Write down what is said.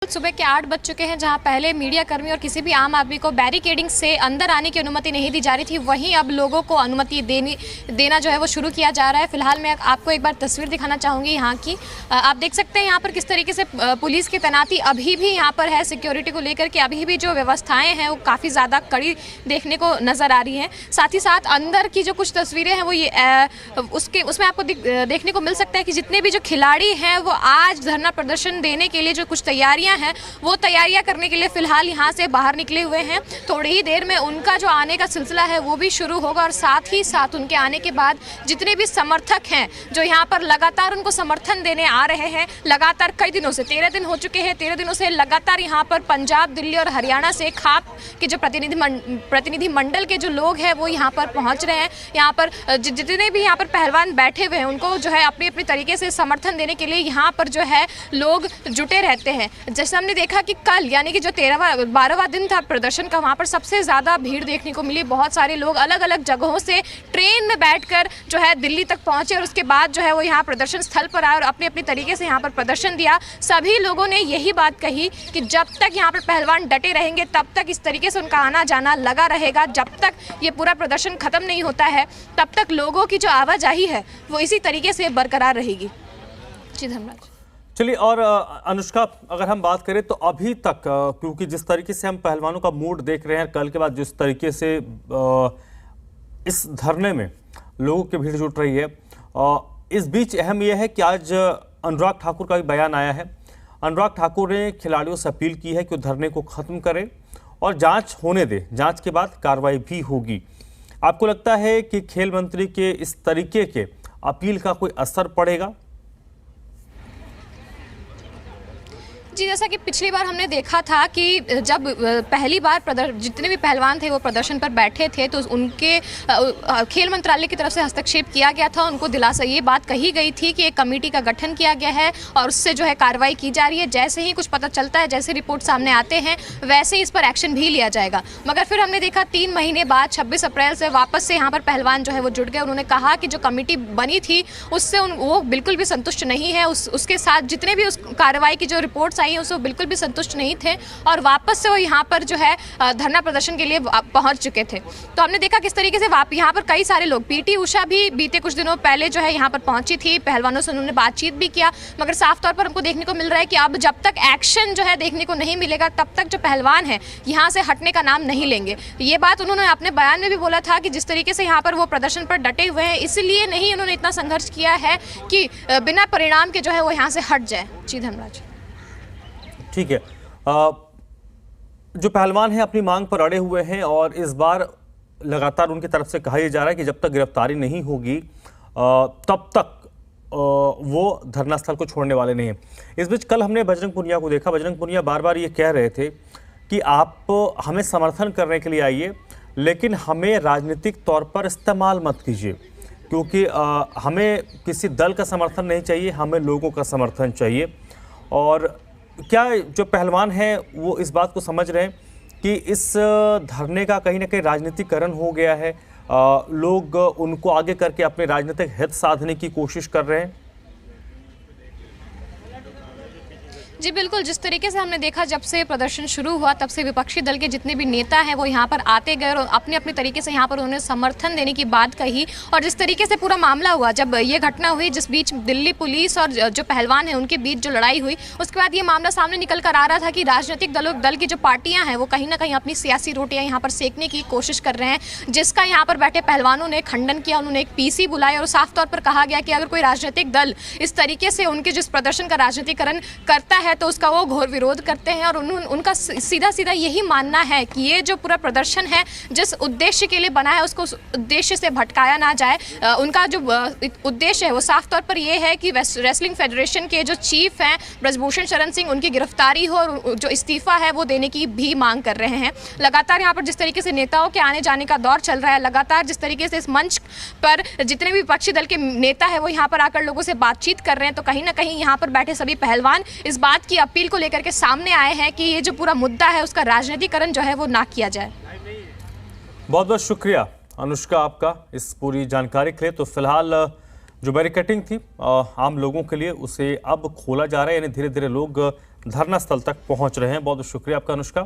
सुबह के 8 बज चुके हैं, जहां पहले मीडिया कर्मी और किसी भी आम आदमी को बैरिकेडिंग से अंदर आने की अनुमति नहीं दी जा रही थी, वहीं अब लोगों को अनुमति देना जो है वो शुरू किया जा रहा है। फिलहाल मैं आपको एक बार तस्वीर दिखाना चाहूँगी यहाँ की। आप देख सकते हैं यहाँ पर किस तरीके से पुलिस की तैनाती अभी भी यहाँ पर है। सिक्योरिटी को लेकर के अभी भी जो व्यवस्थाएँ हैं वो काफ़ी ज़्यादा कड़ी देखने को नज़र आ रही हैं। साथ ही साथ अंदर की जो कुछ तस्वीरें हैं वो ये उसमें आपको देखने को मिल सकता है कि जितने भी जो खिलाड़ी हैं वो आज धरना प्रदर्शन देने के लिए जो कुछ तैयारियां हैं वो तैयारियां करने के लिए फिलहाल यहां से बाहर निकले हुए हैं। थोड़ी ही देर में उनका जो आने का सिलसिला है वो भी शुरू होगा और साथ ही साथ उनके आने के बाद जितने भी समर्थक हैं जो यहां पर लगातार उनको समर्थन देने आ रहे हैं, लगातार कई दिनों से 13 दिन हो चुके हैं, 13 दिनों से लगातार यहां पर पंजाब, दिल्ली और हरियाणा से खाप के जो प्रतिनिधि मंडल के जो लोग हैं वो यहाँ पर पहुँच रहे हैं। यहाँ पर जितने भी यहाँ पर पहलवान बैठे हुए हैं उनको जो है अपनी अपनी तरीके से समर्थन देने के लिए यहाँ पर जो है लोग जुटे रहते हैं। जैसे हमने देखा कि कल यानी कि जो 12वां दिन था प्रदर्शन का, वहाँ पर सबसे ज़्यादा भीड़ देखने को मिली। बहुत सारे लोग अलग अलग जगहों से ट्रेन में बैठकर जो है दिल्ली तक पहुँचे और उसके बाद जो है वो यहाँ प्रदर्शन स्थल पर आए और अपने अपनी तरीके से यहाँ पर प्रदर्शन दिया। सभी लोगों ने यही बात कही कि जब तक यहाँ पर पहलवान डटे रहेंगे तब तक इस तरीके से उनका आना जाना लगा रहेगा। जब तक ये पूरा प्रदर्शन खत्म नहीं होता है तब तक लोगों की जो आवाजाही है वो इसी तरीके से बरकरार रहेगी। जी धन्यवाद। चलिए, और अनुष्का, अगर हम बात करें तो अभी तक क्योंकि जिस तरीके से हम पहलवानों का मूड देख रहे हैं, कल के बाद जिस तरीके से इस धरने में लोगों की भीड़ जुट रही है, इस बीच अहम यह है कि आज अनुराग ठाकुर का भी बयान आया है। अनुराग ठाकुर ने खिलाड़ियों से अपील की है कि वो धरने को खत्म करें और जांच होने दे, जांच के बाद कार्रवाई भी होगी। आपको लगता है कि खेल मंत्री के इस तरीके के अपील का कोई असर पड़ेगा? जी, जैसा कि पिछली बार हमने देखा था कि जब पहली बार जितने भी पहलवान थे वो प्रदर्शन पर बैठे थे तो उनके खेल मंत्रालय की तरफ से हस्तक्षेप किया गया था। उनको दिलासा ये बात कही गई थी कि एक कमेटी का गठन किया गया है और उससे जो है कार्रवाई की जा रही है। जैसे ही कुछ पता चलता है, जैसे रिपोर्ट सामने आते हैं, वैसे ही इस पर एक्शन भी लिया जाएगा। मगर फिर हमने देखा 3 महीने बाद 26 अप्रैल से वापस से यहाँ पर पहलवान जो है वो जुट गए। उन्होंने कहा कि जो कमेटी बनी थी उससे वो बिल्कुल भी संतुष्ट नहीं है, उसके साथ जितने भी उस कार्रवाई की जो रिपोर्ट्स आई हैं उससे बिल्कुल भी संतुष्ट नहीं थे और वापस से वो यहाँ पर जो है धरना प्रदर्शन के लिए पहुंच चुके थे। तो हमने देखा किस तरीके से यहाँ पर कई सारे लोग, पीटी उषा भी बीते कुछ दिनों पहले जो है यहाँ पर पहुंची थी, पहलवानों से उन्होंने बातचीत भी किया। मगर साफ तौर पर हमको देखने को मिल रहा है कि अब जब तक एक्शन जो है देखने को नहीं मिलेगा तब तक जो पहलवान है यहाँ से हटने का नाम नहीं लेंगे। ये बात उन्होंने अपने बयान में भी बोला था कि जिस तरीके से यहाँ पर वो प्रदर्शन पर डटे हुए हैं, इसलिए नहीं उन्होंने इतना संघर्ष किया है कि बिना परिणाम के जो है वो यहाँ से हट जाए। जी धर्मराज। ठीक है, जो पहलवान हैं अपनी मांग पर अड़े हुए हैं और इस बार लगातार उनकी तरफ से कहा यह जा रहा है कि जब तक गिरफ्तारी नहीं होगी तब तक वो धरना स्थल को छोड़ने वाले नहीं हैं। इस बीच कल हमने बजरंग पुनिया को देखा। बजरंग पुनिया बार बार ये कह रहे थे कि आप हमें समर्थन करने के लिए आइए, लेकिन हमें राजनीतिक तौर पर इस्तेमाल मत कीजिए, क्योंकि हमें किसी दल का समर्थन नहीं चाहिए, हमें लोगों का समर्थन चाहिए। और क्या जो पहलवान हैं वो इस बात को समझ रहे हैं कि इस धरने का कहीं ना कहीं राजनीतिकरण हो गया है, लोग उनको आगे करके अपने राजनीतिक हित साधने की कोशिश कर रहे हैं? जी बिल्कुल, जिस तरीके से हमने देखा जब से प्रदर्शन शुरू हुआ तब से विपक्षी दल के जितने भी नेता हैं वो यहाँ पर आते गए और अपने अपने तरीके से यहाँ पर उन्होंने समर्थन देने की बात कही। और जिस तरीके से पूरा मामला हुआ, जब ये घटना हुई जिस बीच दिल्ली पुलिस और जो पहलवान हैं उनके बीच जो लड़ाई हुई, उसके बाद ये मामला सामने निकल कर आ रहा था कि राजनीतिक दल की जो पार्टियाँ हैं वो कहीं ना कहीं अपनी सियासी रोटियाँ यहाँ पर सेकने की कोशिश कर रहे हैं, जिसका यहाँ पर बैठे पहलवानों ने खंडन किया। उन्होंने एक PC बुलाई और साफ तौर पर कहा गया कि अगर कोई राजनीतिक दल इस तरीके से उनके जिस प्रदर्शन का राजनीतिकरण करता है तो उसका वो घोर विरोध करते हैं। और उनका सीधा सीधा यही मानना है कि ये जो पूरा प्रदर्शन है जिस उद्देश्य के लिए बना है उसको उस उद्देश्य से भटकाया ना जाए। उनका जो उद्देश्य है वो साफ तौर पर ये है कि रेसलिंग फेडरेशन के जो चीफ हैं ब्रजभूषण शरण सिंह, उनकी गिरफ्तारी हो और जो इस्तीफा है वो देने की भी मांग कर रहे हैं। लगातार यहाँ पर जिस तरीके से नेताओं के आने जाने का दौर चल रहा है, लगातार जिस तरीके से इस मंच पर जितने भी विपक्षी दल के नेता है वो यहाँ पर आकर लोगों से बातचीत कर रहे हैं, तो कहीं ना कहीं यहाँ पर बैठे सभी पहलवान इस बात की अपील को लेकर के सामने आए हैं कि ये जो पूरा मुद्दा है उसका राजनीतिकरण जो है वो ना किया जाए। बहुत बहुत शुक्रिया अनुष्का आपका इस पूरी जानकारी के लिए। तो फिलहाल जो बैरिकेडिंग थी आम लोगों के लिए, उसे अब खोला जा रहा है, यानी धीरे धीरे लोग धरना स्थल तक पहुंच रहे हैं। बहुत बहुत शुक्रिया आपका अनुष्का।